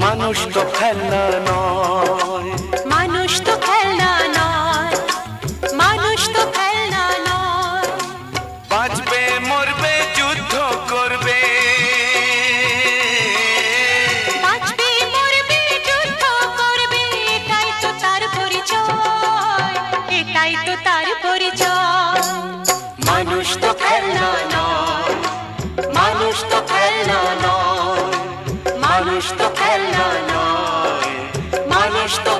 মানুষ তো খেলনা নয়, মানুষ তো খেলনা নয়, মানুষ তো খেলনা নয়। বাঁচবে মরবে যুদ্ধ করবে, বাঁচবে মরবে যুদ্ধ করবে, এটাই তো তার পরিচয়, এটাই তো তার পরিচয়। মানুষ তো খেলনা নয়, মানুষ তো খেলনা নয়, মানুষ তো খেলনা নয়, মানুষ তো